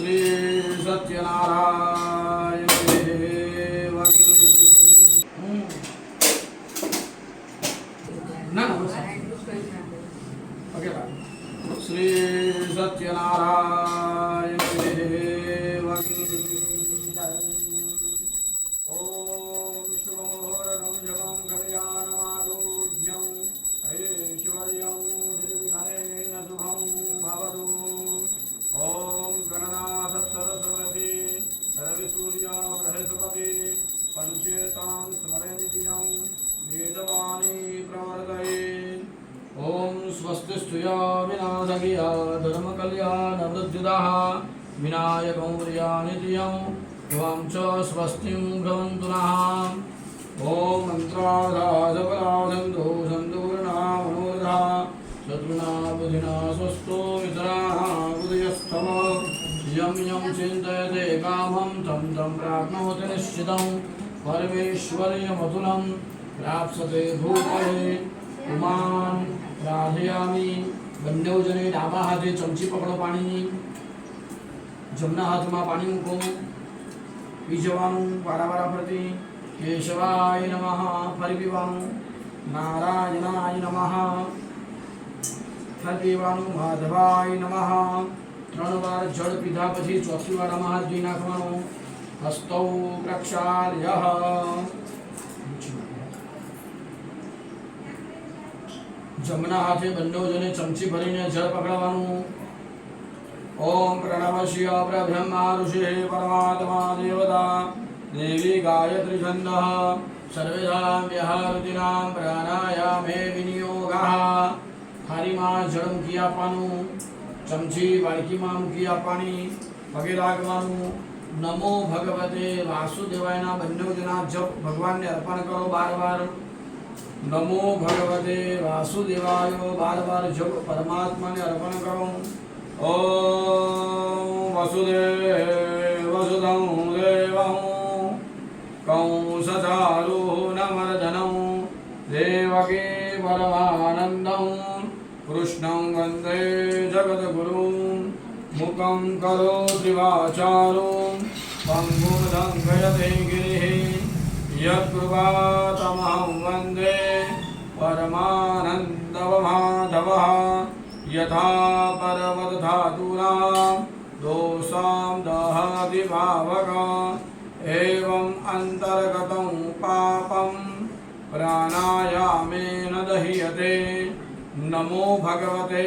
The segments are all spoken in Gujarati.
श्री सत्यनारायण देव की ना ओके श्री सत्यनारायण देव की ओम शुभमुहूर्तं जपं कल्याणमारोग्यं ऐश्वर्यं निर्विघ्नेन शुभं भवतु। ओम गणनाथ सरस्वती रविसूर्य बृहस्पति पंचेतां स्मरन्त्यं वेदवाणी प्रवर्तये। ओम स्वस्तिस्तुया विनाशगिया धर्मकल्याणवृद्धिदाः विनायकं प्रियानित्यं त्वां च स्वस्तिं भ्रवन्तु नः। ओम मन्त्रार्थाजपराधन्तो सन्तूर्णामनोरथा शत्रुना बुधिना स्वस्तो मित्राणां बुधयस्थम यं यं चिन्तयते कामं तं तं प्राप्नोति निश्चितं परमेश्वर्यमतुलं प्राप्स्यते भूतले। उमान राधयामी બંને જણે ડાબા હાથે ચમચી પકડો પાણીની, જમણા હાથમાં પાણી મૂકો, પી જવાનું વારા ફરતી કેશવાય નમઃ, ફરી પીવાનું નારાયણાય નમઃ, ફરી પીવાનું માધવાય નમઃ। 3 વાર જળ પીધા પછી ચોથી વારમાં હાથ ધોઈ નાખવાનો। હસ્તૌ પ્રક્ષાલ્ય જમણા હાથે બંને જણે ચમચી ભરીને જળ પકડવાનું। ઓમ પ્रणवस्य परब्रह्मा ऋषिः परमात्मा देवता देवी गायत्री छन्दः सर्वेषां विहारतीनां प्राणायामे विनियोगः। થાળીમાં જળ મૂકી આપવાનું, ચમચી વાડકીમાં મૂકી આપવાની, પગે લાગવાનું। નમો ભગવતે વાસુદેવાયના બંને જણા જપ ભગવાનને અર્પણ કરો 12 વાર। नमो भगवते वासुदेवाय 12 बार जप परमात्मा ने अर्पण करो। ओम वसुदेव वसुदं देवं कंसचारूणमर्दनं देवकी परमानन्दं कृष्णं वन्दे जगद्गुरुं मुखं करोति वाचालं पङ्गुं लङ्घयते गिरिः यत्कृपातमहं वन्दे परमानन्दमाधवः। यथा पर्वतधातूनां दोषां दहति पावकः एवं अन्तर्गतं पापं प्राणायामेन दह्यते। नमो भगवते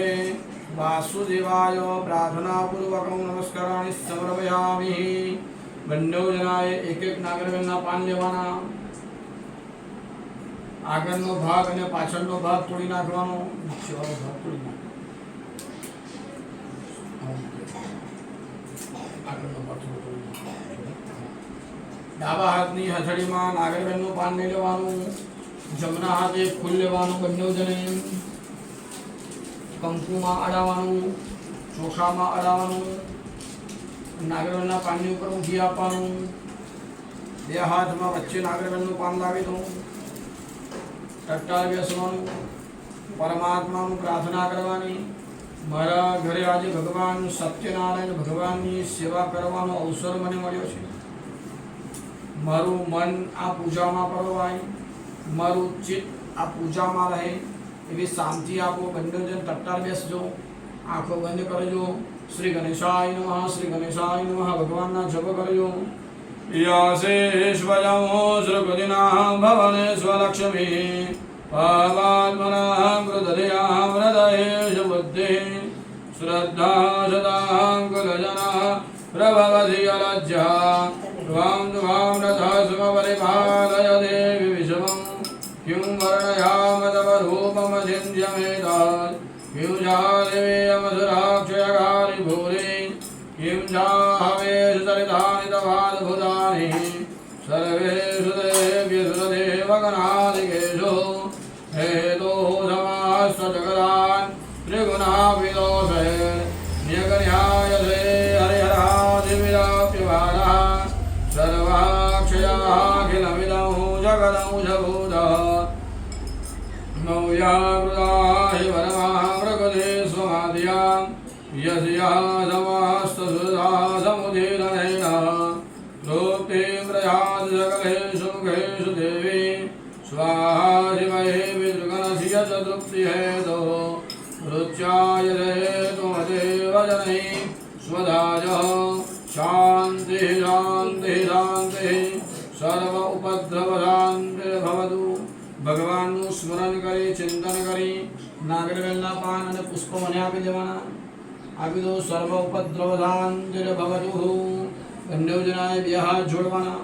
वासुदेवाय प्रार्थनापूर्वकं नमस्काराणि समर्पयामि। બંને જણાએ એક નાગરવેલના પાન લેવાના, આગળનો ભાગ અને પાછળનો ભાગ તોડી નાખવાનો, નીચેવાળો ભાગ તોડી નાખવાનો। ડાબા હાથની હથેળીમાં નાગરવેલનું પાન લઈ લેવાનું, જમણા હાથે ફૂલ લેવાનું, બંને જણે કંકુમાં અડાવવાનું, ચોખામાં અડાવવાનું, નાગરવેલના પાનની ઉપર ઊંઘી આપવાનું। 2 હાથમાં વચ્ચે નાગરવેલનું પાન લાવી દો, ટટ્ટાર બેસવાનું, પરમાત્માનું પ્રાર્થના કરવાની। મારા ઘરે આજે ભગવાન સત્યનારાયણ ભગવાનની સેવા કરવાનો અવસર મને મળ્યો છે। મારું મન આ પૂજામાં પરોવાય, મારું ચિત્ત આ પૂજામાં રહે એવી શાંતિ આપો। બંને જણ ટટ્ટાર બેસજો, આંખો બંધ કરજો। श्री गणेशाय नमः, श्री गणेशाय नमः भगवान जप करजो। यासेश्वरं श्रीगुदिनां भवने स्वलक्ष्मी पावात्मनां कृतदयां हृदयेश बुद्धिः श्रद्धा सदां कुलजनः प्रभवति अलज्जा त्वां त्वां स्मपरिपालय देवि विश्वं किं वर्णयाम तव रूपमचिन्त्यमेतत् किं जादेवमधुराक्षयकारि भूरि किं जाहवेश चरितानि तवाद्भुतानि सर्वेषु देव्यसु देवगणादिकेषु हेतो समास्तजगदान् त्रिगुणाविदोषे न्यगन्यायसे हरिहरादिविराप्यवारः सर्वाक्षयाखिलमिदं जगदं जभूतः मौयाकृता हि परमामृगदे स्वमाद्यां यस्या समस्तसुधा समुदीरणेन प्रोक्तिं प्रयाति सकलेषु मुखेषु देवी स्वाहा शिवहे विदृगणस्य चतुप्तिहेतोः रुच्याय हेतुमदेव जनैः स्वदायः शान्तिः शान्तिः शान्तिः सर्व उपद्रवशान्तिर्भवतु। ભગવાનનું સ્મરણ કરી ચિંતન કરી નાગરવેલના પાન અને પુષ્પો મને આપી દેવાના. આપી દો. સર્વ ઉપદ્રવ શાંતિર્ભવતુ. બંને જણાએ બે હાથ જોડવાના.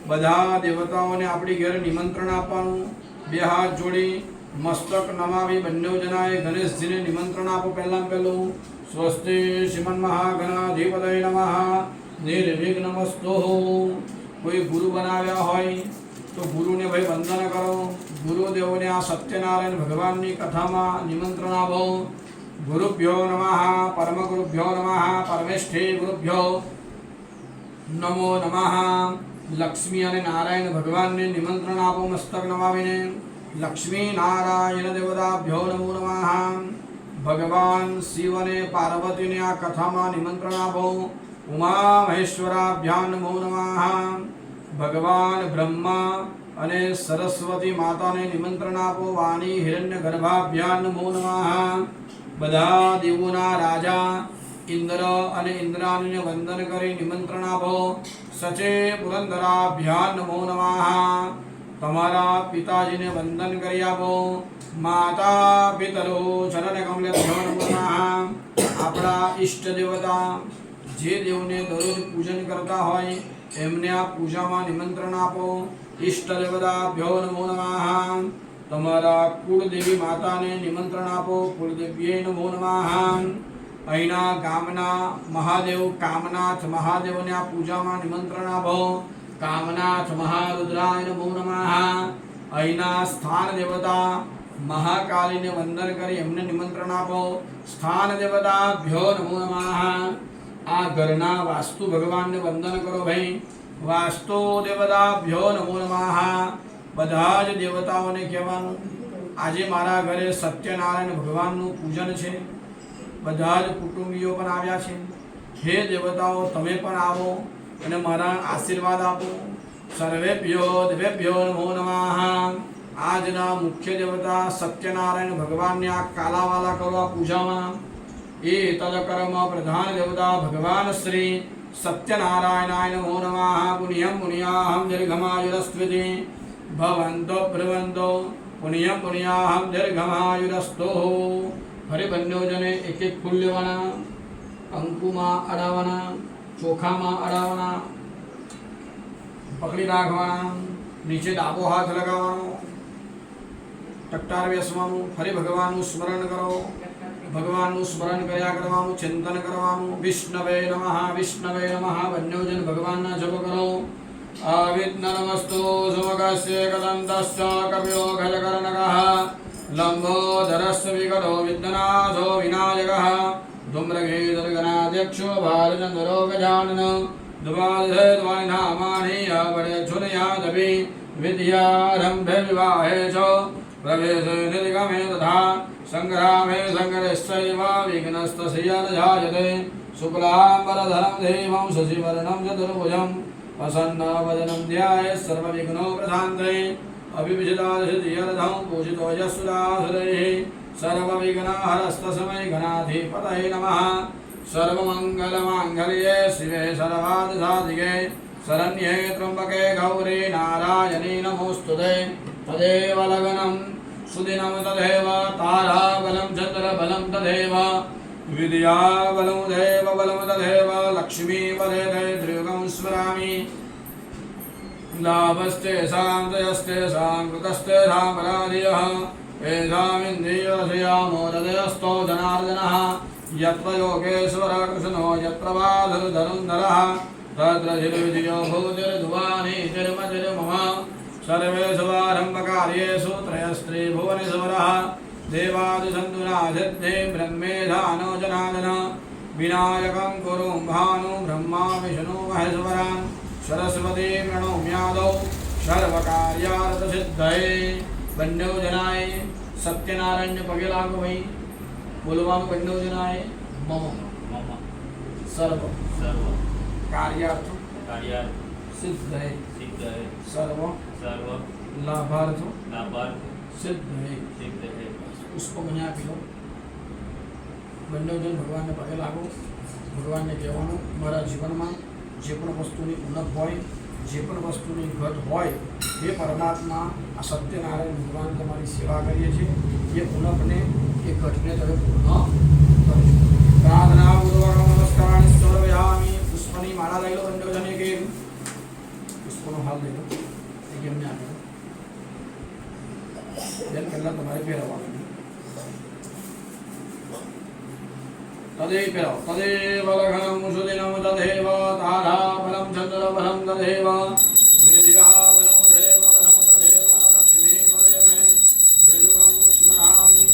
બધા દેવતાઓને આપણી ઘેર નિમંત્રણ આપવાનું. બે હાથ જોડી મસ્તક નમાવી બંને જણાએ ગણેશજીને નિમંત્રણ આપો. પહેલું સ્વસ્તિ શ્રીમન મહાગણાધિપતય નમઃ નિર્વિઘ્નમસ્તુ. કોઈ ગુરુ બનાવ્યા હોય તો ગુરુને ભાઈ વંદન કરો. ગુરુદેવોને આ સત્યનારાયણ ભગવાનની કથામાં નિમંત્રણ આપો. ગુરુભ્યો નમઃ પરમ ગુરુભ્યો નમઃ પરમેષ્ઠી ગુરુભ્યો નમો નમઃ. લક્ષ્મી અને નારાયણ ભગવાનને નિમંત્રણ આપો મસ્તક નમાવીને. લક્ષ્મી નારાયણ દેવતાભ્યો નમો નમઃ. ભગવાન શિવ અને પાર્વતીને આ કથામાં નિમંત્રણ આપો. ઉમા મહેશ્વરાભ્યાન નમો નમઃ. ભગવાન બ્રહ્મા અને સરસ્વતી માતાને નિમંત્રણ આપો. વાણી હિરણ્ય ગર્ભાભ્યાન નમો નમઃ. બધા દેવોના રાજા ઇન્દ્ર અને ઇન્દ્રાણીને વંદન કરી નિમંત્રણ આપો. સચે પુરંદરાભ્યાન નમો નમઃ. તમારા પિતાજીને વંદન કરી આપો. માતા પિતરો ચરણ કમલેભ્યો નમો નમઃ. આપણા ઈષ્ટ દેવતા જે દેવને દરરોજ પૂજન કરતા હોય એમને આ પૂજામાં નિમંત્રણ આપો. ઈષ્ટ દેવતાભ્યો નમો નમઃ. તમારા કુળદેવી માતાને નિમંત્રણ આપો. કુળદેવીએ નમો નમઃ. અહીંના ગામના મહાદેવ કામનાથ મહાદેવને આ પૂજામાં નિમંત્રણ આપો. કામનાથ મહારુદ્રાય નમો નમઃ. અહીંના સ્થાન દેવતા મહાકાલીને વંદન કરી એમને નિમંત્રણ આપો. સ્થાન દેવતાભ્યો નમો નમઃ. આ ઘરના વાસ્તુ ભગવાનને વંદન કરો ભાઈ. વાસ્તુ દેવતાભ્યો નમો નમઃ. બધા જ દેવતાઓને કહેવાનું આજે મારા ઘરે સત્યનારાયણ ભગવાનનું પૂજન છે. બધા જ કુટુંબીઓ પણ આવ્યા છે. હે દેવતાઓ તમે પણ આવો અને મારા આશીર્વાદ આપો. સર્વેભ્યો દેવેભ્યો નમો નમઃ. આજના મુખ્ય દેવતા સત્યનારાયણ ભગવાનને આ કાલાવાલા કરો આ પૂજામાં. એ તદકર્મ પ્રધાન દેવતા ભગવાન શ્રી સત્યનારાયણાય નમો નમઃ. પુણ્યમ પુણ્યાહમ દીર્ઘમાયુરસ્ત્વિતિ ભવન્તો બ્રવન્તો પુણ્યમ પુણ્યાહમ દીર્ઘમાયુરસ્તો. હરે બંને એક એક ફૂલ લેવાના. કંકુમાં અડાવવાના, ચોખામાં અડાવવાના, પકડી રાખવાના. નીચે ડાબો હાથ લગાવવાનો, ટકટાર બેસવાનું. ફરી ભગવાનનું સ્મરણ કરો. ભગવાનનું સ્મરણ કર્યા કરવાનું, ચિંતન કરવાનું. વિષ્ણવે નમઃ વિષ્ણવે નમઃ. બંને ભગવાનના જપ કરો. અવિઘ્નમસ્તુ સુમગસ્ય કદંતશ્ચ કપિલો ગજકર્ણકઃ લંબોદરસ્ય વિકટો વિઘ્નનાથો વિનાયકઃ ધૂમ્રકેતુર્ગણાધ્યક્ષો ભાલચંદ્રો ગજાનન દ્વાદશેત્વાનિનામાની અવડેચ્છુનયાદપि વિદ્યારંભે વિવાહે ચ પ્રવેશે નિર્ગમે તથા સંગ્રામે સંગ્રહશ્ચૈવ વિઘ્નસ્તસ્ય ન જાયતે. શુક્લાંબરધરં દેવં શશિવર્ણં ચતુર્ભુજં પ્રસન્નવદनं ધ્યાયેत् સર્વવિઘ્નો પ્રશાન્તે. અભિવિજિતાદધિયરથં પૂજિતો યશુરાસુરૈः સર્વવિઘ્નહરસ્તસ્मै ગણાધિપતये નમઃ. સર્વમંગલમાંગલ્યે શિવે સર્વાર્થસાધિકે શરણ્યે ત્ર્યંબકે ગૌરી નારાયણી નમોસ્તુતે. તદેવ લગ્नं સુદિनं તદેવ તારાબलं ચંદ્રબलं તદેવ વિદ્યાબलं દેવબलं તદેવ લક્ષ્મીપદે ત્રિયુગં સ્મરામિ. લાભસ્તેષાં જયસ્તેષાં કૃતસ્તેષાં પરાધીયः એષામિન્દ્રિયરસયામો હૃદયસ્થો જનાર્દનः. यत्र योगेश्वर कृष्णो यत्र वाधरुधरुन्धरः तत्र धीर्विजयो भूतिर्धुवानीतिर्मतिर्मम. सर्वेषु आरम्भकार्येषु त्रयस्त्रीभुवनेश्वरः देवादिसन्तुनासिद्धे ब्रह्मेधानो जनार्दन. विनायकं कुरु भानु ब्रह्मा विष्णु महेश्वरान् सरस्वती प्रणौम्यादौ सर्वकार्यार्थसिद्धये. બંને જણાએ સત્યનારાયણને પગે લાગો ભાઈ. બોલવાનું બંને જણાએ મમ. सर्व सर्व कार्यार्थ कार्यार्थ सिद्ध है सिद्ध है सर्व सर्व लाभार्थ लाभार्थ सिद्ध है सिद्ध है उसको મને આપી દો બંને જણ ભગવાનને પગે લાગો ભગવાનને કહેવાનું મારા જીવનમાં જે પણ વસ્તુની ઉણપ હોય જે પણ વસ્તુની ઘટ હોય એ પરમાત્મા આ સત્યનારાયણ ભગવાન તમારી સેવા કરીએ છીએ એ ઉણપને એ ઘટને તમે પૂર્ણ કરજો પ્રાર્થના પૂર્વક નમસ્કારાన్ని સર્વયામિ પુષ્પની માળા લઈ લો બંને જણ એક એક પુષ્પનો હાલ લઈ લો એક એમને આપી દો બેન પહેલાં તમારે પહેરવાનું तदेव लघनं सुदिनं तदेव ताराबलं चन्द्रबलं तदेव विद्याबलं देवबलं तदेव लक्ष्मीबलेन द्विजुगं स्मरामि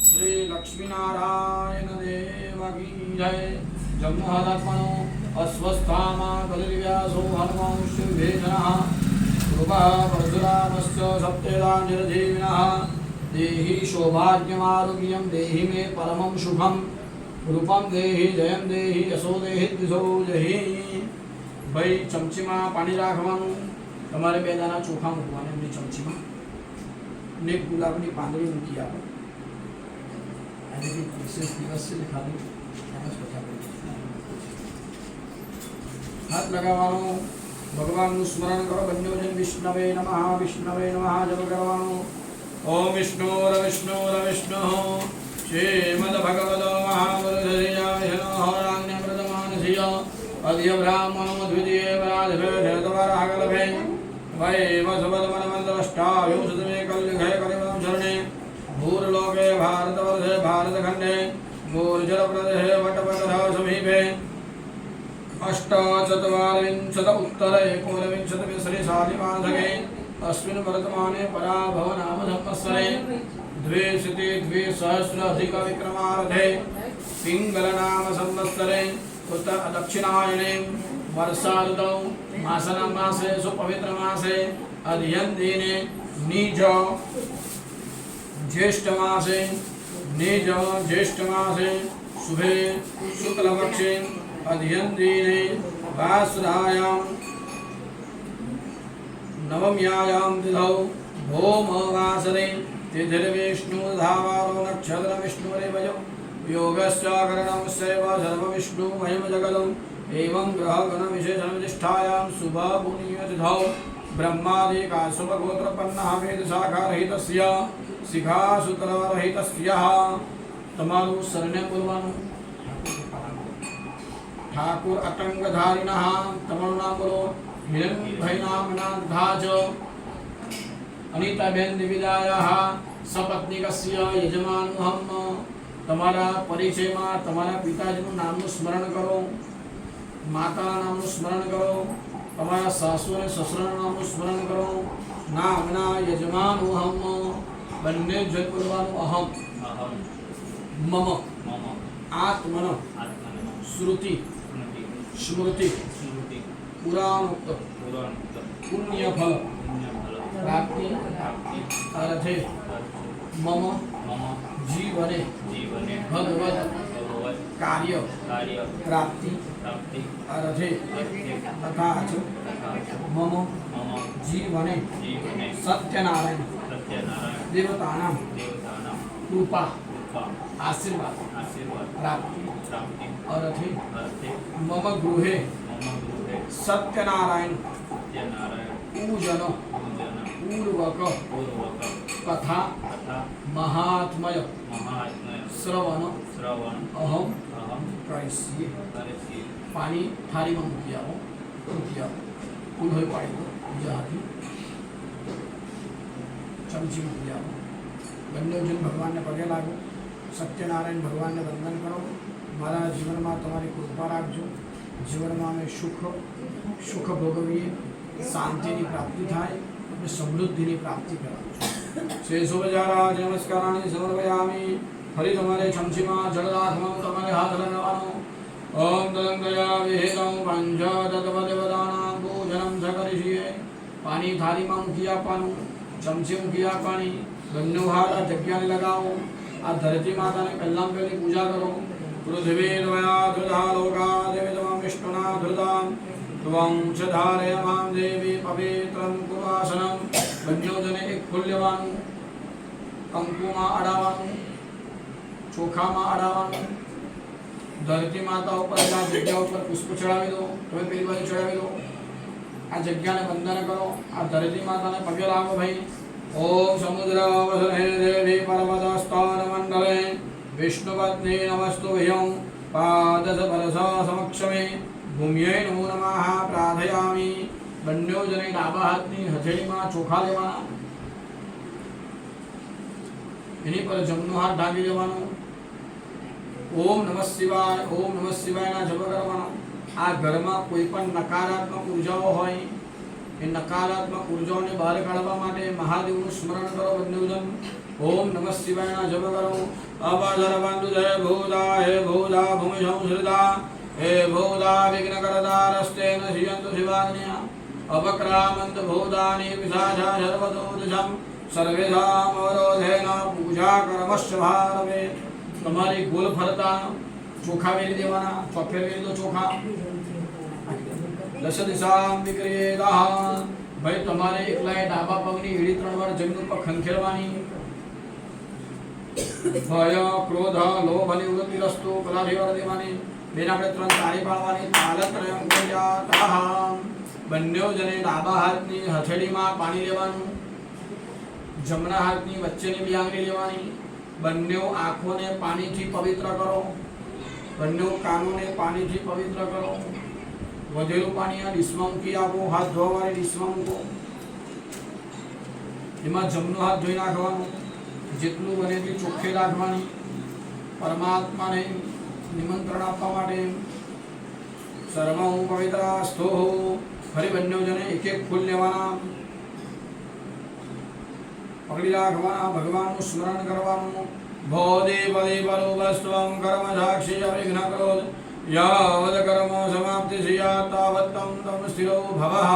श्रीलक्ष्मीनारायण देव की जय जन्महदात्मनो अस्वस्थामा कलिव्यासो हनुमांश्रीभेषणः कृपः परशुरामश्च सप्तेदा निर्जीविनः देहि सौभाग्यमारोग्यं देहि मे परमं शुभम् रूपम देहि जयम देहि यशो देहि दिशो जहि भाई चमचीમાં પાણી રાખવાનું તમારે બે દાણા ચોખા મૂકવાના એમની ચમચીમાં ને ગુલાબની પાંદડી મૂકી આપો આજે કંઈક વિશેષ દિવસ છે ને ખાલી એમ જ બધા હાથ લગાવવાનો ભગવાનનું સ્મરણ કરો બંને જણ વિષ્ણવે નમઃ જપ કરવાનો ઓમ વિષ્ણુર વિષ્ણુર વિષ્ણુ श्रीमद्भगवतो महापुरुषया विष्णोराज्ञप्रदमानसीय अद्य ब्राह्मणो द्वितीये पराधिभे वैव सुपदमनमन्तरष्टाविंशतिमे कल्लिघे कलिमलं शरणे भूर्लोके भारतवर्षे भारतखण्डे भूर्जलप्रदेशे वटपटः समीपे अष्टचत्वारिंशत उत्तर एकोनविंशतिमे श्रीशालिमासके अस्मिन् वर्तमाने पराभव नाम संवत्सरे द्विसहस्राधिकविक्रमार्धे पिङ्गलनाम संवत्सरे उत्तर दक्षिणायने वर्षा ऋतौ मासे सुपवित्रमासे अधियन्दिने निज ज्येष्ठमासे शुभे शुक्लपक्षे अधियन्दिने वासुधायां नवम्यायां तिथौ भौमवासरे तिथिर्विष्णुधावारो नक्षत्रविष्णुरेवयो योगस्याकरणं सैव सर्वविष्णुमयं जगदम् एवं ग्रहगणविशेषनिष्ठायां शुभपुण्यतिथौ ब्रह्मादिकाशुभगोत्रपन्नः वेदशाखारहितस्य शिखासूत्ररहितस्यः તમારું સરનેમ બોલવાનું ઠાકુર અટંગધારીણઃ તમારું નામ બોલો હિરણભાઈ નામના ધાજ अनिताबेन दिविदायाः सपत्नीकस्य यजमानोऽहं તમારા પરિચયમાં તમારા પિતાજીનું નામનું સ્મરણ કરો માતાના નામનું સ્મરણ કરો તમારા સાસુ અને સસરાના નામનું સ્મરણ કરો નામના યજમાનોऽહં બંને જન બોલવાનું અહમ મમ આત્મન શ્રુતિ સ્મૃતિ પુરાણોક્ત પુણ્યફલ प्राप्ति अर्थे मम जीवने भगवत कार्य प्राप्ति अर्थे तथा च मम जीवने सत्यनारायण देवतानां कृपा आशीर्वाद प्राप्ति अर्थे मम गृहे सत्यनारायण पूजन पूर्वक कथा महात्मय श्रवण अहम करिष्ये पानी थारी में मूकी आओ फूल हो पाड़ी दो जहां चमची मूकी आओ બંને જણ ભગવાનને પગે લાગો સત્યનારાયણ ભગવાનને વંદન કરો મારા જીવનમાં તમારી કૃપા રાખજો જીવનમાં અમે સુખ ભોગવીએ શાંતિની પ્રાપ્તિ થાય અને સમૃદ્ધિની પ્રાપ્તિ કરાવું શેષોપચારાજ નમસ્કારાన్ని સમર્પયામિ ફરી તમારે ચમચીમાં જળ રાખવાનું તમારે હાથ લગાવવાનો ઓમ તલંગયા વિહેતં પંચતત્વદેવતાનાં પૂજનમ ચ કરીએ પાણી થાળીમાં મૂકી આપવાનું ચમચી મૂકી આપવાની બંને હાથ આ જગ્યાને લગાવો આ ધરતી માતાને પહેલાં પહેલી પૂજા કરો पृथिवीर्वया धृता लोका देवितमं विष्णुना धृतां त्वं च धारय मां देवी पवित्रं कुवासनं બંને એક ફૂલ લેવાનું, કંકુમાં અડાવવાનું, ચોખામાં અડાવવાનું, ધરતી માતા ઉપર આ જગ્યા ઉપર પુષ્પ ચડાવી દો, તમે પેલી બાજુ ચડાવી દો, આ જગ્યાને વંદન કરો, આ ધરતી માતાને પગે લાગો ભાઈ. ઓમ સમુદ્ર વસને દેવી પર્વતસ્થાન મંડલે વિષ્ણુપત્ની નમસ્તુભ્યં પાદસ પરસ સમક્ષમે ભૂમ્યે નમો નમઃ પ્રાર્થયામિ. બંને જણે ડાબા હાથની હથેળીમાં ચોખા લેવાના, એની પર જમણો હાથ ઢાંકી દેવાનો. ઓમ નમઃ શિવાય, ઓમ નમઃ શિવાયના જપ કરવાનો. આ ઘરમાં કોઈ પણ નકારાત્મક ઉર્જાઓ હોય એ નકારાત્મક ઉર્જાઓને બહાર કાઢવા માટે મહાદેવનું સ્મરણ કરો બંને જણ. ઓમ નમઃ શિવાયના જપ કરો. અવસરબંધુ જય ભૂતા હે ભૂતા ભૂમિ સંશ્રિતા હે ભૂતા વિઘ્નકરતા રસ્તેન શિયંતુ શિવાજ્ઞા અવક્રામંત ભૂતાની પિશાચા સર્વદોષમ સર્વેષામ અવરોધેન પૂજા કર્મસ્ય ભારવે. તમારી ગોલ ફરતા ચોખા વેરી દેવાના, ચોફેર વેરી દો ચોખા. દશ દિશામ વિક્રિયેતઃ. ભાઈ તમારે એકલાએ ડાબા પગની એડી 3 વાર જમીન ઉપર ખંખેરવાની. ભય ક્રોધ લોભ અને વૃત્તિ રસ્તો કલાથી વાર દેવાની. બેન આપણે 3 તાળી પાડવાની. તાલત્રયં કુર્યાતઃ. બંને જણે ડાબા હાથની હથેળીમાં પાણી લેવાનું, જમણા હાથની વચ્ચેની બે આંગળી લેવાની. બંને આંખોને પાણીથી પવિત્ર કરો, બંને કાનોને પાણીથી પવિત્ર કરો. વધેલું પાણી આ ડીશમાં મૂકી આપો, હાથ ધોવાવાળી ડીશમાં મૂકો. એમાં જમણો હાથ ધોઈ નાખવાનો, જેટલું બને એટલી ચોખ્ખી રાખવાની. પરમાત્માને નિમંત્રણ આપવા માટે સર્વં પવિત્રાસ્તો. ફરી બંને જણે એક એક ફૂલ લેવાના, પકડી રાખવાના, ભગવાનનું સ્મરણ કરવાનું. ભોદે પદે પરોવસ્ત્વં કર્મ સાક્ષી અવિઘ્ન કરોત યાવદ કર્મ સમાપ્તિ સ્યાત તાવત તમ તમ સ્થિરો ભવઃ.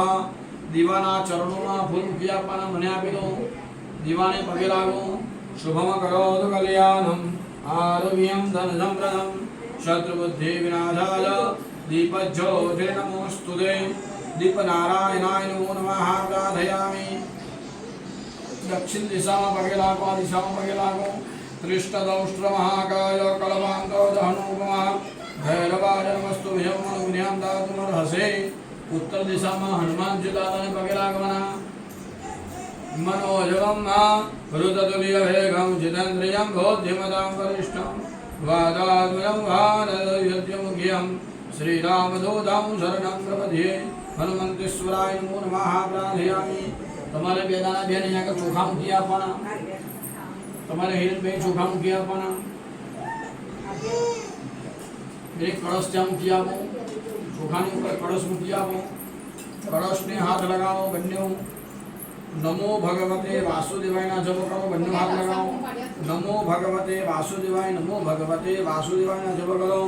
દીવાના ચરણોમાં ફૂલ મૂકી આપવાના, મને આપી દો. દીવાને પગે લાગો. શુભમ કરોતુ કલ્યાણમ આરોગ્યમ ધન સંપ્રદમ શત્રુબુદ્ધિ વિનાશાય દીપજ્યોતિર્નમોસ્તુતે. દીપનારાયણાય નમો નમઃ પ્રાર્થયામિ. દક્ષિણ દિશામાં પગે લાગો, આ દિશામાં પગે લાગો. ત્રિષ્ટદૌષ્ટ્ર મહાકાય કલવાંતો દહનુપમા ભૈરવાય નમસ્તુભ્યં મનોજ્ઞાન દાતુમર્હસે. ઉત્તર દિશામાં હનુમાનજી દાદાને પગે લાગવાના. मनोजवं ऋततुल्यवेगं जितेन्द्रियं बोध्यमतां वरिष्ठं वादात्मजं भारतयज्ञमुख्यं श्रीरामदूतं शरणं प्रपद्ये. हनुमंतेश्वराय नमो नमः प्रार्थयामि. તમારે બે દાણા બેન અહીંયા કે ચોખા મૂકી આપવાના. તમારે હિરણભાઈ ચોખા મૂકી આપવાના. એક કળશ ત્યાં મૂકી આપો, ચોખાની ઉપર કળશ મૂકી આપો. કળશને હાથ લગાવો બંને. નમો ભગવતે વાસુદેવાયના જપ કરો, બંને હાથ લગાવો. નમો ભગવતે વાસુદેવાય, નમો ભગવતે વાસુદેવાયના જપ કરો.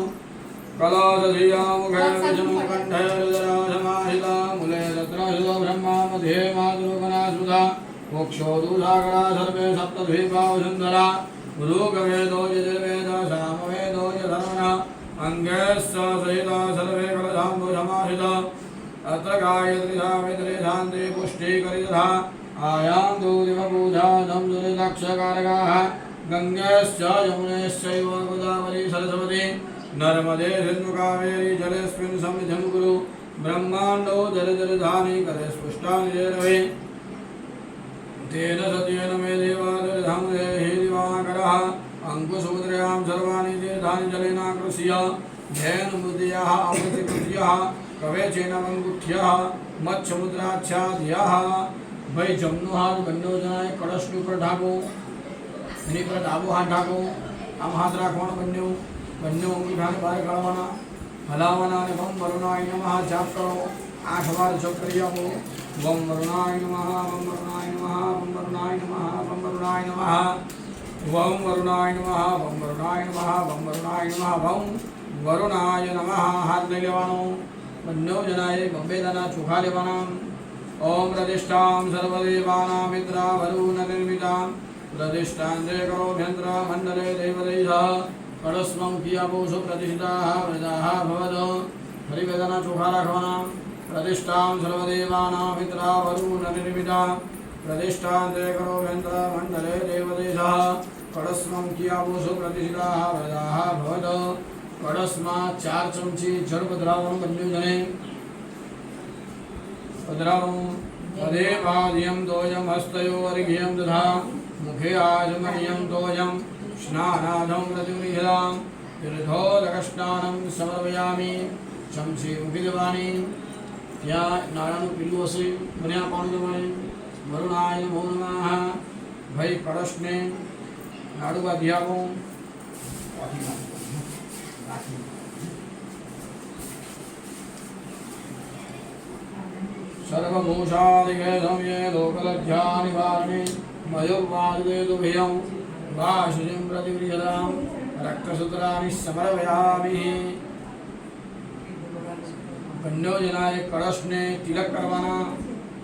કલશધિયા મુખે વિષ્ણુ કંઠે રુદ્રાસમાહિતા મૂલે રત્નસુધો બ્રહ્મા મધ્યે માતૃગણા સુધા મોક્ષો દુસાગરા સર્વે સપ્તદ્વીપા સુંદરા મૃગવેદો યજુર્વેદ સામવેદો યધર્મણા અંગે સહિતા સર્વે કલશાંબુ સમાહિતા अत्र गायत्री सावित्री शांति पुष्टि करितथा आयां दूधिव पूजाधं दुरिताक्षकारकाः गङ्गेश्च यमुनेश्चैव गोदावरी सरस्वती नर्मदे सिन्धु कावेरी जलेऽस्मिन् सन्निधिं कुरु ब्रह्माण्डो जलजलधानि करे स्पुष्टानि रवे तेन सत्येन मे देवादुर्धं देहि दिवाकरः अङ्कुशमुद्रयां सर्वाणि तीर्थानि जलेनाकृष्य धेन मुद्यः अमृतकृत्यः कवेचेनमंगुठ्यः मत्समुद्राच्छाद्यः. भाई जमनो हाथ બંને જણાએ કળશની ઉપર ઢાંકો, એની પર ડાબો હાથ ઢાંકો. આમ હાથ રાખવાનો બંને. બંને અંગૂઠાને બહાર કાઢવાના, હલાવવાના અને વમ વરુણાય નમઃ જાપ કરો. 8 વાર જપ કરી આપો. વમ વરુણાય નમઃ, વમ વરુણાય નમઃ, વમ વરુણાય નમઃ, વમ વરુણાય નમઃ, વમ વરુણાય નમઃ, વમ વરુણાય નમઃ, વમ વરુણાય નમઃ, વમ વરુણાય નમઃ. હાથ લઈ લેવાનો. બંને જણાએ બબ્બે દાના ચોખા લેવાના. ઓમ પ્રતિષ્ઠામ સર્વદેવાનાં મિત્રા વરુણ નિર્મિતા પ્રતિષ્ઠાંતે કરોભ્યંત્ર મંડલે દેવદૈઃ કળશમાં મૂકી આપો છો પ્રતિષ્ઠા પ્રજાઃ ભવતો ફરી બધાના ચોખા રાખવાના પ્રતિષ્ઠાં સર્વદેવાનાં પિત્રા વરુણ નિર્મિતા પ્રતિષ્ઠાં તે કરો વેન્દ્ર મંડલે દેવદેશઃ કળશમાં મૂકી આપો છો પ્રતિષ્ઠા પ્રજાઃ ભવતો કળશમાં 4 ચમચી જળ પધરાવવાનું બંને જણે પધરાવવાનું તદેવાદ્યમ તોયમ હસ્તયો અર્ઘ્યમ તથા મુખે આજમન્યમ તોયમ સ્નાનાદમ પ્રતિગૃહ્યતામ તીર્થોદકસ્નાનમ સમર્પયામિ ચમચી મૂકી દેવાની ત્યાં નાળાનું પીલું હશે મને આપવાનું તમારે વરુણાય નમો નમઃ ભાઈ કળશને નાડું બાંધી આપો सर्वभूषादिके संये लोकलज्जानिवारणे मयोर्वादुभयं वाशुजिं प्रतिगृह्यतां रक्तसूत्राणि समर्पयामि બંને જણાએ કળશને તિલક કરવાના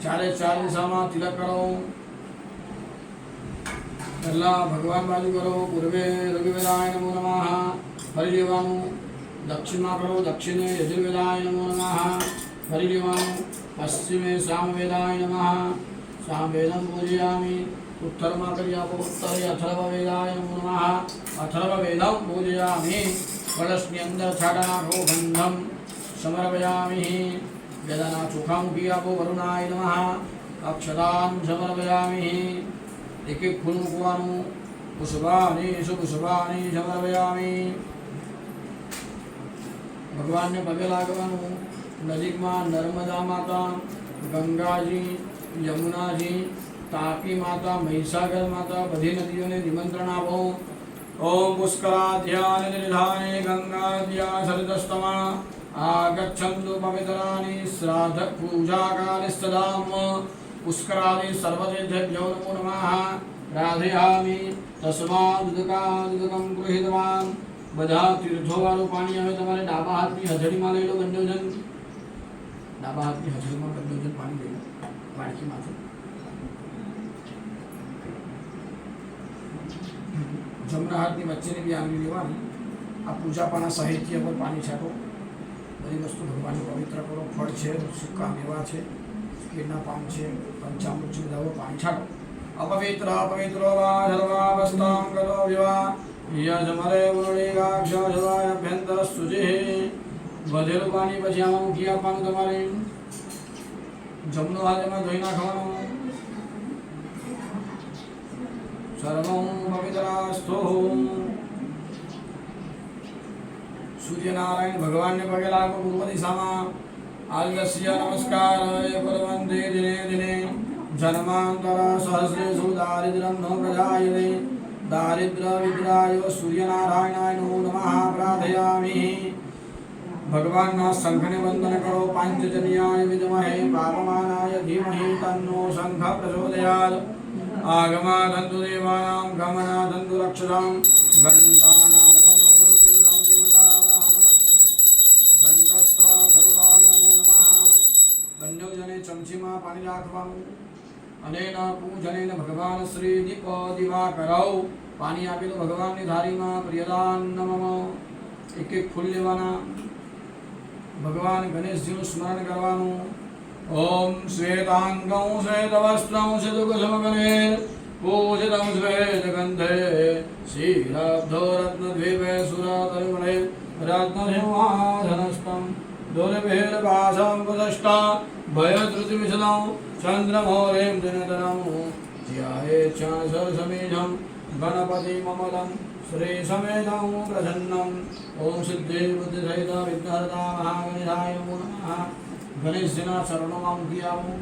4 દિશામાં તિલક કરો પહેલા ભગવાન બાજુ કરો પૂર્વે ઋગ્વેદાય નમો નમઃ ફરી લેવાનું દક્ષિણમાં કરો દક્ષિણે યજુર્વેદાય નમો નમઃ ફરી લેવાનું पश्चिमे सामवेदाय नमः सामवेदं पूजयामि उत्तरमा करी आपो उत्तरे अथर्ववेदाय नमो नमः अथर्ववेदं पूजयामि कलशनी अंदर छाड़ा नाखो गंधम समर्पयामि वेदना चोखा मूकी आपो वरुणाय नमः अक्षतां समर्पयामि एक एक फूल मूकवानुं पुष्पाणि सुपुष्पाणि समर्पयामि भगवान ने पगे लागवानुं नजीकમાં નર્મદા માતા ગંગાજી યમુનાજી તાપી માતા મહીસાગર માતા બધી નદીઓને નિમંત્રણ આપો ઓમ પુષ્કરાધ્યાન નિધાને ગંગાદ્યા સરિતસ્તમા આગચ્છન્તુ પવિत्राणि શ્રાદ્ધ પૂજાકાલે સદામ પુષ્કરાદિ સર્વતીર્થેભ્યો નમો નમઃ રાધયામિ તસ્માદુદકાદુદકં ગૃહીતવાન બધા તીર્થોવાળું પાણી હવે તમારે ડાબા હાથની હથેળીમાં લઈ લો બંને જણ ડાબા હાથની હથેળીમાં બંને જણ પાણી લઈ લો વાડકીમાંથી જમણા હાથની વચ્ચેની બી આંગળી લેવાની આ પૂજાપાના સાહિત્ય પર પાણી છાંટો બધી વસ્તુ ભગવાનને પવિત્ર કરો ફળ છે સૂકા મેવા છે કેળના પાન છે પંચામૃત છે બધા પાણી છાંટો અપવિત્ર અપવિત્રો વા સર્વાવસ્થાં કરો વિવા યજમરે વરુણિકાક્ષજવાય અભ્યંતર સુજે વધેલું પાણી પછી આમાં મૂકી આપવાનું તમારે જમણો હાથ એમાં ધોઈ નાખવાનો સર્વં પવિત્રાસ્તો સૂર્યનારાયણ ભગવાનને પગે લાગો પૂર્વ દિશામાં આલસ્ય નમસ્કાર કુર્વન્તે દિને દિને જન્માંતર સહસ્રેષુ દારિદ્ર્યં ન પ્રજાયતે दारिद्र विग्रहाय सूर्यनारायणाय नमो नमः प्रार्थयामि भगवान ना शंख ने वंदन करो पांचजन्याय विद्महे पापमानाय धीमहि तन्नो शंख प्रचोदयात् आगमादन्तु देवानां गमनादन्तु रक्षसां घण्टानादं गुरुर्धं देवतावाहनं घण्टस्थ गरुडाय नमो नमः બંને જણે ચમચીમાં પાણી રાખવાનું अनेन पूजनेन भगवान श्री दीप दिवाकरौ पानी आपे तो भगवान ने धारी में प्रियदान नमः एक एक फूल लेवाना भगवान गणेश जी स्मरण करवानुं ओम श्वेतांगं श्वेतवस्त्रं श्वेतकुसुमगणे पूजितं श्वेतगन्धे श्रीरब्धो रत्नद्वीपे सुरतरुमणे रत्नसिंहासनस्थं दुर्भिर्भासं कुदष्टा भयधृतिविशदं चन्द्रमौलिं दिनतनं ध्यायेच्छासरसमेधं गणपतिममलं श्रीसमेधं प्रसन्नं ओम सिद्धिबुद्धिसहित विघ्नहर्ता महागणेशाय नमो नमः गणेशजीना चरणों में कियाऊं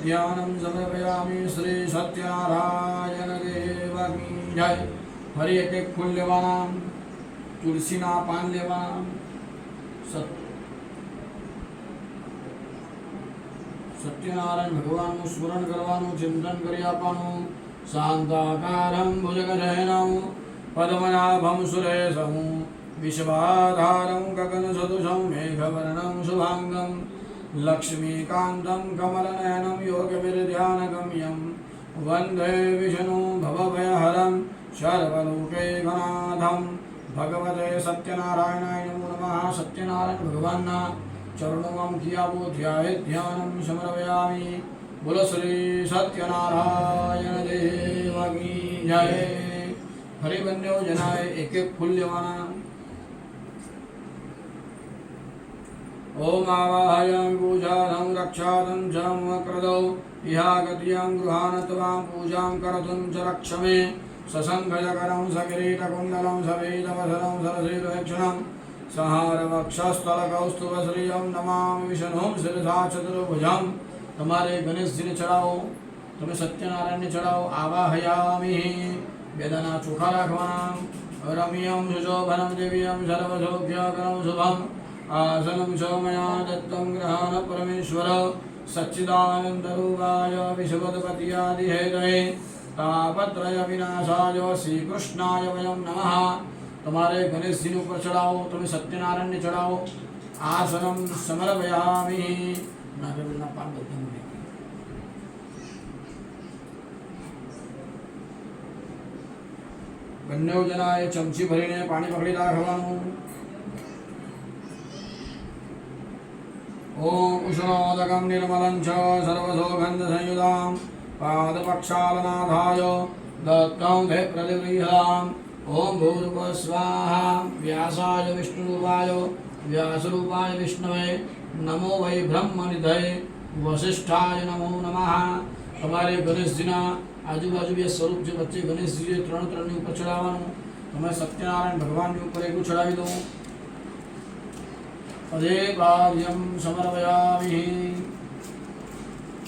ध्यानं समर्पयामि श्री सत्यनारायण देव की जय हरि एक एक फूल लेवाना तुलसीना पान लेवाना सत्यनारायण भगवान स्मरण करवानुं चिंतन करी आपवानुं शांताकारं भुजगशयनं पद्मनाभं सुरेशं विश्वाधारं गगनसदृशं मेघवर्णं शुभांगं लक्ष्मीकान्तं कमलनयनं योगविद्यानगम्यं वन्दे विष्णुं भवभयहरं सर्वलोकैकनाथं भगवते सत्यनारायणाय नमो नमः। सत्यनारायण भगवानना चरणों कियावो ध्यानं समर्पयामि। बोलो श्री सत्यनारायण देव की जय। हरिबन्यो जनाय एक एक फूल लेवाना। ओम आवाहयामि पूजाधं रक्षातं च मम कृतौ इहागतिं गृहाण त्वां पूजां कर्तुं च रक्ष मे। ससङ्घजकरं सकिरीटकुण्डलं सवेदवसनं सरसीरुहक्षणं संहारवक्षस्थलकौस्तुभश्रियं नमामि विष्णुं शिरसा चतुर्भुजं। તમારે ગણેશજીને ચડાવો, તમે સત્યનારાયણને ચડાવો। આવાહયામિ વેદના ચોખા રાખવાના। રમ્યં સુશોભनं દિવ્યં સર્વસૌખ્યકરં શુભં આસनं ચ મયા દત્तं ગ્રહાણ પરમેશ્વર સચ્ચિદાનંદરૂપાય વિશ્વોત્પત્યાદિહેતવે તાપત્રય વિનાશાય શ્રીકૃષ્ણાય વયં નમઃ। તમારે ગણેશજીને ઉપર ચડાવો, તમે સત્યનારાયણને ચડાવો। આસनं સમર્પયામિ। નાગરવેલના પાન બધા બંને જણાએ ચમચી ભરીને પાણી પકડી રાખવાનું। ઓમ ઉષ્ણોદકં નિર્મलं ચ સર્વસૌગંધસંયુતાં પાદપક્ષાલનાથાય દત્तं તે પ્રતિગૃહ્યાम्। ઓમ ભૂર્ભુવસ્વાહા વ્યાસાય વિષ્ણુરૂપાય व्यासरूपाय विष्णवे नमो वै ब्रह्मनिधये वसिष्ठाय नमो नमः। તમારે ગણેશજીના આજુબાજુ બે સ્વરૂપ છે, વચ્ચે ગણેશજી ત્રણની ઉપર ચડાવવાનું। તમે સત્યનારાયણ ભગવાનની ઉપર એકલું ચડાવી દો। અધે પાદ્યમ સમર્પયામિ।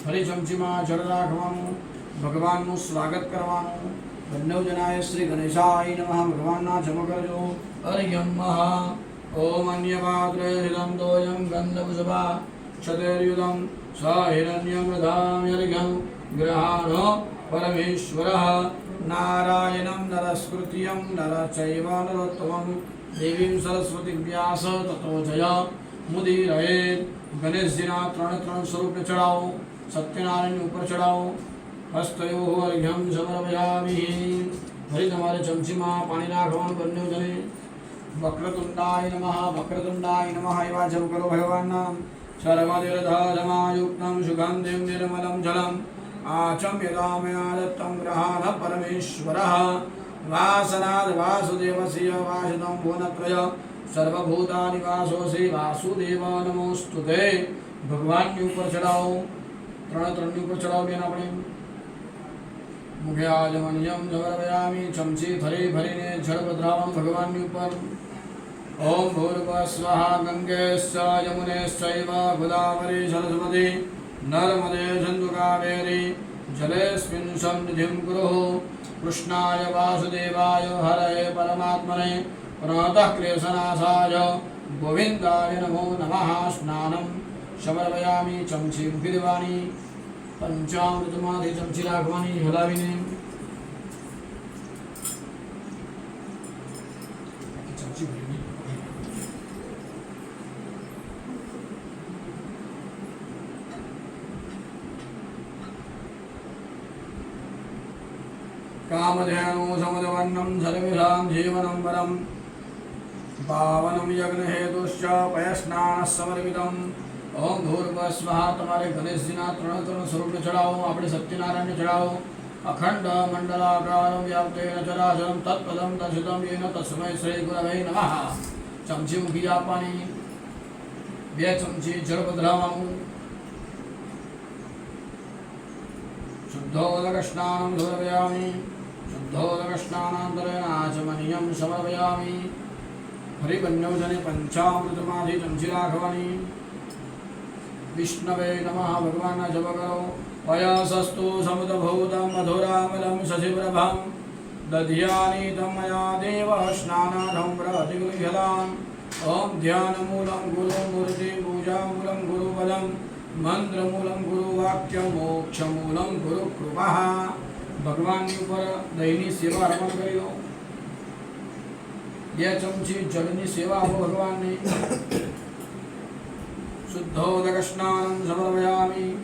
ફરી ચમચીમાં જળ રાખવાનું, ભગવાનનું સ્વાગત કરવાનું। બંને જણાએ શ્રી ગણેશાય નમઃ ભગવાનના જપ કરજો। હરિયમ મહા ओम अन्यपात्रे हिरं तोयं गन्धपुष्पा क्षतेर्युतं स हिरण्यं दधाम्यर्घ्यं गृहाणो परमेश्वरः। नारायणं नरस्कृत्यं नरचैव नरोत्तमं देवीं सरस्वती व्यास ततो जय मुदीरयेत्। गणेशजीना त्रण स्वरूपने चढ़ाओ, सत्यनारायण ऊपर चढ़ाओ। हस्तयोः अर्घ्यं समर्पयामि। फरी तमारे चमचीमां पाणी नाखवानुं बंने जने। वक्रतुंडाय नमः वक्रतुंडाय नमः एवा जप करो भगवानना। सर्वतीर्थधमायुक्तं सुगन्धिं निर्मलं जलम् आचम्यता मया दत्तं गृहाण परमेश्वरः। वासनाद् वासुदेवस्य वासितं भुवनत्रय सर्वभूतानि वासोऽसि वासुदेव नमोस्तुते। भगवानની ઉપર ચડાવો, ત્રણની ઉપર ચડાવો બેન આપણે। મુખે આજમનિયમ સમર્પયામિ। ચમચી ફરી ભરીને જળ પધરાવવાનું ભગવાનની ઉપર। ओम भूर्भुवस्वः गंगेश्च यमुनेश्चैव गोदावरी सरस्वती नर्मदे सिन्धु कावेरी जलेऽस्मिन् सन्निधिं कुरु। कृष्णाय वासुदेवाय हरये परमात्मने प्रणतः क्लेशनाशाय गोविन्दाय नमो नमः। स्नानं समर्पयामि। चमची મૂકી દેવાની। પંચામૃતમાંથી ચમચી રાખવાની હલાવીને। ચમચી ભરીને कामधेनु समुद्रवर्णं सर्वेषां जीवनं वरं पावनं यज्ञहेतुश्च पयस्नानः समर्पितम्। ओम भूर्भुवस्वः। તમારે ગણેશજીના ત્રણ સ્વરૂપને ચડાવો, આપણે સત્યનારાયણને ચડાવો। અખંડ મંડલાકારં વ્યાપ્તેન ચરાચરં તત્પદં દર્શિतं येन તસ્मै શ્રી ગુરવે નમઃ। ચમચી મૂકી આપવાની। બે ચમચી જળ પધરાવવાનું। शुद्धोदकस्नानं समर्पयामि। शुद्धोदकस्नानान्तरेण आचमनीयं समर्पयामि। ફરી બંને જણે પંચામૃતમાંથી ચમચી રાખવાની। વિષ્ણવે નમઃ ભગવાનના જપ કરો। વયસસ્તુ સમુદભૂतं મધુરામલં શશિપ્રભં દધ્યાનીतं મયા દેવ સ્નાનાર્હં પ્રતિગૃહ્યતાम्। ઓમ ધ્યાનમૂलं ગુરુમૂર્તિ પૂજામૂलं ગુરુપદम् મંત્રમૂલમ ગુરુ વાક્ય મોક્ષમૂલમ ગુરુ કૃપા। ભગવાનની ઉપર દહીંની સેવા અર્પણ કરી દો। બે ચમચી જળની સેવા આપો ભગવાનને। શુદ્ધોદકસ્નાनं સમર્પયામિ।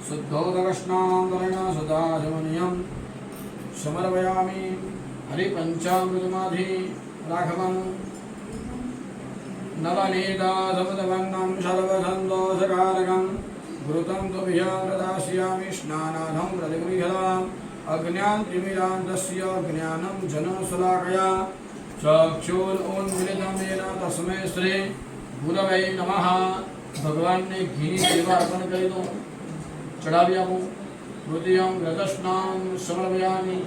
શુદ્ધોદકસ્નાનાन्तરેण સુધાચમનીયં સમર્પયામિ। હરિપંચામૃતમાંથી રાખવાનું. નવનીતા સમદવન્નમ સર્વસંતોષકારકમ ઘૃતમ તુભ્યં પ્રદાસ્યામિ સ્નાનાધમ પ્રતિગૃહ્યતા અજ્ઞાનતિમિરાંતસ્ય જ્ઞાનમ જનશલાકયા ચક્ષુરુન્મિલિतं येन તસ્मै શ્રી ગુરવે નમઃ. ભગવાનને ઘીની સેવા અર્પણ કરી દો, ચડાવી આપું. તૃતીયમ રજસ્નાન સમર્પયામિ.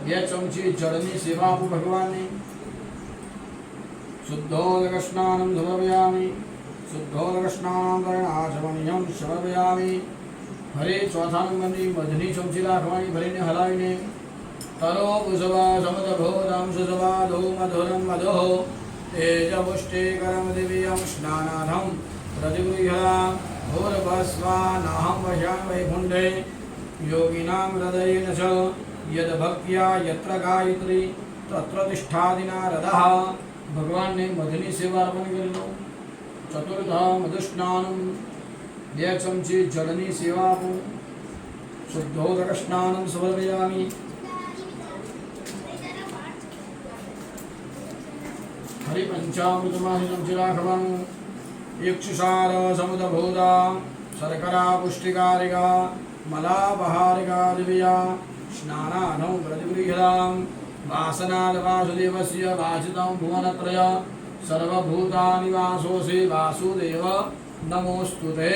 2 ચમચી જળની સેવા આપું ભગવાનની. શુદ્ધોદક સ્નાનમ સમર્પયામિ. શુદ્ધોદક સ્નાનાંતરેણ આચમનીયમ સમર્પયામિ. હરે ચોથા નંબરની મધની ચમચી રાખવાની, ભરીને હલાવીને. તરો પુષવા સમદભોદમ સુસવાદો મધુરમ મધો તેજપુષ્ટિકરમ દિવ્યમ સ્નાનાધમ પ્રતિગૃહ્યા ભૂર્ભસ્વાનાહમ વશ્યામિ વૈકુંઠે યોગિનામ હૃદયેન ચ યદ ભક્ત્યા યત્ર ગાયત્રી તત્ર તિષ્ઠાદિના હૃદઃ. ભગવાનને મધની સેવા અર્પણ કરી દો. ચતુર્થ મધુસ્નાનમ. 2 ચમચી જળની સેવા આપું. શુદ્ધોદક સ્નાનમ સમર્પયામિ. હરિપંચામૃતમાંથી ચમચી રાખવાનું. ઇક્ષુષાર સમુદભૂતા શર્કરા પુષ્ટિકારિકા મલાપહારિકા દિવ્યા સ્નાનાનૌ પ્રતિગૃહ્યતામ વાસનાદ વાસુદેવસ્ય વાસિતં ભુવનત્રય સર્વભૂતાનિ વાસોસી વાસુદેવ નમોસ્તુતે.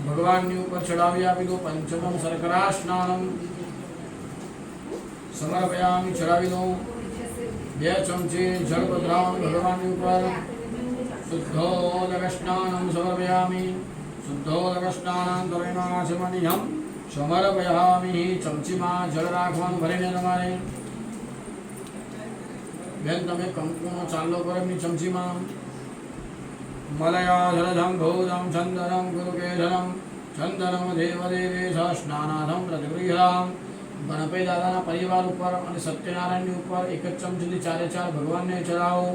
ભગવાનની ઉપર ચડાવી આપી દો. પંચમમ શર્કરા સ્નાનમ સમર્પયામિ. ચડાવી દો. 2 ચમચી જળ પધરાવવાનું ભગવાનની ઉપર. શુદ્ધોદક સ્નાનમ સમર્પયામિ. શુદ્ધોદક સ્નાનાંતરેણ આચમનીયમ સમર્પયામિ. ચમચીમાં જળ રાખવાનું ભરીને તમારે. બેન તમે કંકુનો ચાંદલો કરો એમની ચમચીમાં. મલયાધરધમ ભોજમ ચંદનમ ગુરુકેશરમ ચંદનમ દેવદેવેશ સ્નાનાધમ પ્રતિગૃહ્યતામ. ગણપતિ દાદાના પરિવાર ઉપર અને સત્યનારાયણની ઉપર 1 જ ચમચીથી 4 ભગવાનને ચડાવો.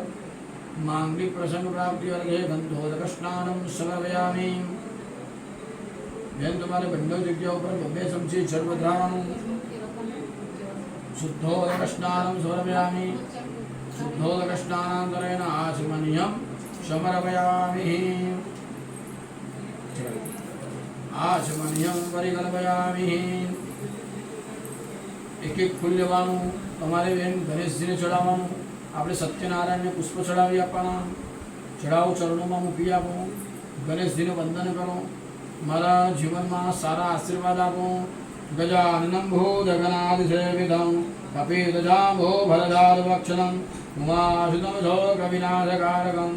માંગલિક પ્રસંગ પ્રાપ્તિ અર્થે ગંધોદક સ્નાનમ સમર્પયામિ. બેન તમારે બંને જગ્યા ઉપર 2 ચમચી જળ પધરાવવાનું. શુદ્ધોદક સ્નાનમ સમર્પયામિ. શુદ્ધોદક સ્નાનાંતરેણ આચમનીયમ સમર્પયામિ. આચમનીયમ પરિકલ્પયામિ. 1 ફૂલ લેવાનું તમારે બેન ગણેશજીને ચડાવવાનું. આપણે સત્યનારાયણને પુષ્પ ચડાવી આપવાના. ચડાવો, ચરણોમાં મૂકી આપો. ગણેશજીને વંદન કરો. મારા જીવનમાં સારા આશીર્વાદ આપો. ગજાનનમ ભૂતગણાધિસેવિતં કપિતજાંબો ભરદારવક્ષણં ઉમાસુતમ શોકવિનાશકારકં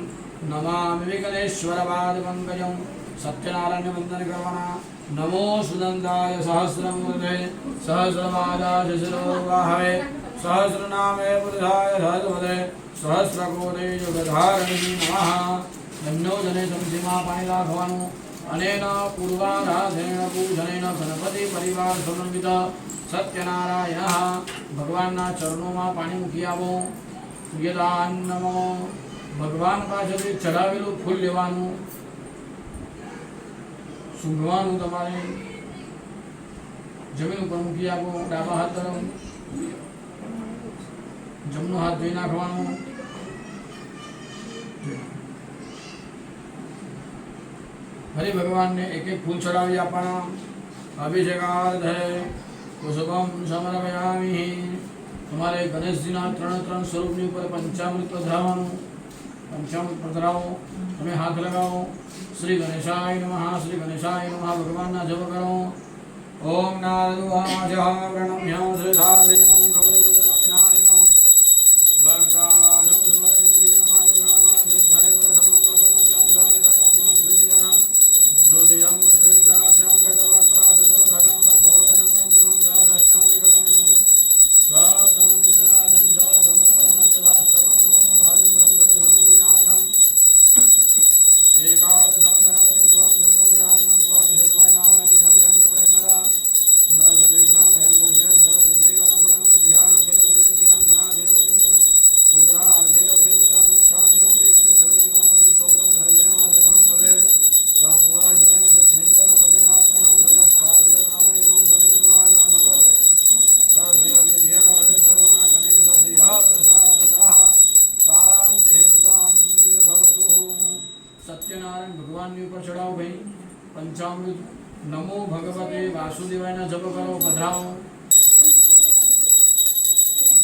નમામિ વિઘ્નેશ્વરપાદપંકજં. સત્યનારાયણને વંદન કરવાના. નમો સુદંતાય સહસ્રમૂર્તે સહસ્રપાદાય શિશિરોવાહવે સહસ્રનામે પુરુષાય સહસ્રપદે સહસ્રકોટે યુગધારણી નમઃ. બંને જને ચમચીમાં પાણી રાખવાનું. અનેન પૂર્વારાધનેન પૂજનેન ગણપતિ પરિવાર સમન્વિત સત્યનારાયણ. ભગવાનના ચરણોમાં પાણી મૂકી આવો. યદાન નમો. ભગવાન પાસેથી ચડાવેલું ફૂલ લેવાનું, સૂંઘવાનું. તમારે જમીન ઉપર મૂકી આપો. ડાબા હાથ તરફ, જમણો હાથ ધોઈ નાખવાનો. હરિ ભગવાનને 1 ફૂલ ચડાવી આપવાના. અભિષેકાર્થે પુષ્પમ સમર્પયામિ. તમારે ગણેશજીના 3 સ્વરૂપની ઉપર પંચામૃત પધરાવવાનું. પંચામૃત પધરાવો. તમે હાથ લગાવો. શ્રી ગણેશાય નમઃ, શ્રી ગણેશાય નમઃ. ભગવાનના જપ કરો. ઓમ નારદુવાચ પ્રણમ્ય શ્રીધાદેવં ગૌરવદ્રાવિનાયકં વર્ગાવાજં સુવરેન્દ્રિયં આયુર્ગામા સિદ્ધય પ્રથમં વરદં જયકટં હૃદયં હૃદયં શ્રીંગાક્ષં ગજવક્ત્રા ચતુર્ભગં લંબોદરં મંજુમં ષષ્ઠં વિકટં સપ્તમં વિતરાજં ચ ધમ્રપ્રણંતધાષ્ટકં નમો ભાજેન્દ્રં જલસમવિનાયકં एकादशं गणपतिं द्वादशं द्वादशेत्वैनामति संध्यम्य प्रह्नरा न सविघ्नं भयं दर्शय सर्वसिद्धिकरं परं ભગવાનની ઉપર ચડાવો ભાઈ પંચામૃત નમો ભગવતે વાસુદેવાયના જપ કરો પધરાવો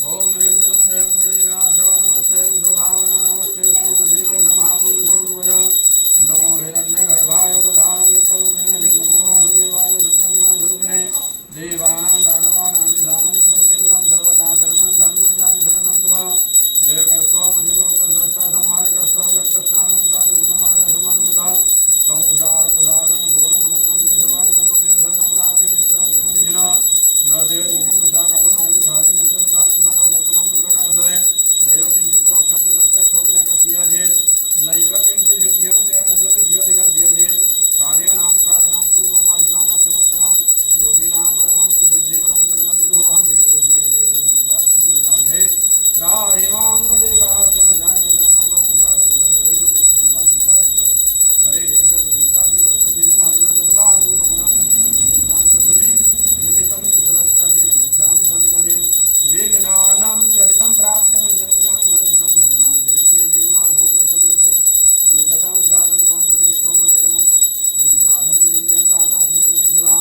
ओम ह्रीं क्लीं देव मुरलीनाथ नमस्ते विश्वभावना नमस्ते सूर्यके नमः गुरुदेवज नमो हिरण्यगर्भाय प्रधानवित्तरूपिणे नमो वासुदेवाय सत्यज्ञानस्वरूपिणे देवानां दानवानां सामान्यं देवतां सर्वदा शरणं धर्मजां शरणं त्वा एकस्त्वमजुलोकस्रष्टा संहारकस्तव्यक्तश्चानन्तादिगुणमाय समन्वितः संसारसागरं घोरमनन्तं केशवादिनं त्वमेव शरणं प्राप्य निष्करं किमनिशना न ते रूपं न साकारो नाविधाति नन्दं प्राप्ति सर्वभक्तनां प्रकाशये नैव किञ्चित् प्रोक्षं च प्रत्यक्षोऽपि न कस्यचेत् नैव किञ्चित् सिद्ध्यन्ते न तद्विद्योऽधिगस्यचेत् कार्याणां कारणां पूर्वमादिनां वचनोत्तमं योगिनां परमं सिद्धिपरं च पदं विदुः अहं हेतुसिद्धेषु संसारसुखविरामहे त्राहि मां मुरलीकाक्षं जाने शरणं वरं कालेषु चित्तवाचिताय शरीरे च गुरुचापि वर्तते महत्त्वं तद्वादो कमलां निमित्तं कुशलश्चापि न गच्छामि सदिकरिं विज्ञानं यदिदं प्राप्तं इदं ज्ञानं वर्धितं धर्मान्तरिं देवमा भूतसपरिचय दुर्गतं जातं त्वं मते मम यदिनाथं च विन्द्यं तातास्मि बुद्धिसदा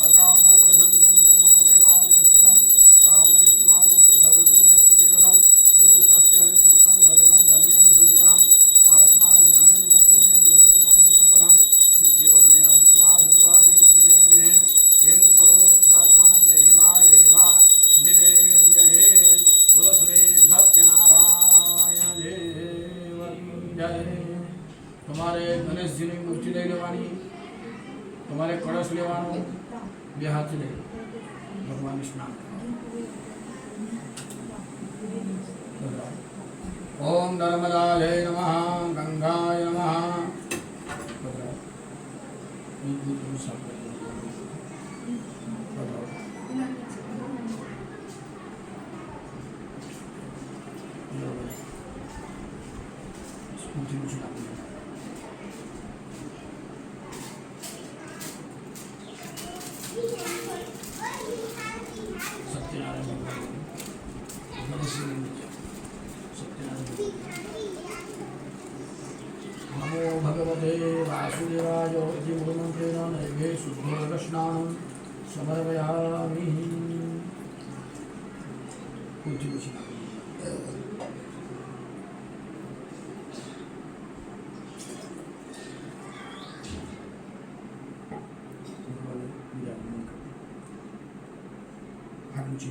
अकामकर्षं तं मम देवादिष्टं कामविष्टुपादं तु सर्वजन्मेषु केवलं पुरुषस्य हरिसूक्तं सर्गं धनियं सुजगरम् आत्मा ज्ञानमिदं पुण्यं योगज्ञानमिदं परं नित्यवमया सुतवादीनं दिने किं करोषि आत्मानं दैवायैवा निवेद्यहे बोलो श्री सत्यनारायण देव जय તમારે ગણેશજીની મૂર્તિ લઈ લેવાની તમારે કળશ લેવાનો બે હાથ લઈ ભગવાનને સ્નાન ઓમ નર્મદાય નમઃ ગંગાય નમઃ नमो भगवते वासुदेवाय इति मूलमन्त्रेण नैवे शुद्धोदकस्नानं समर्पयामि Haruchi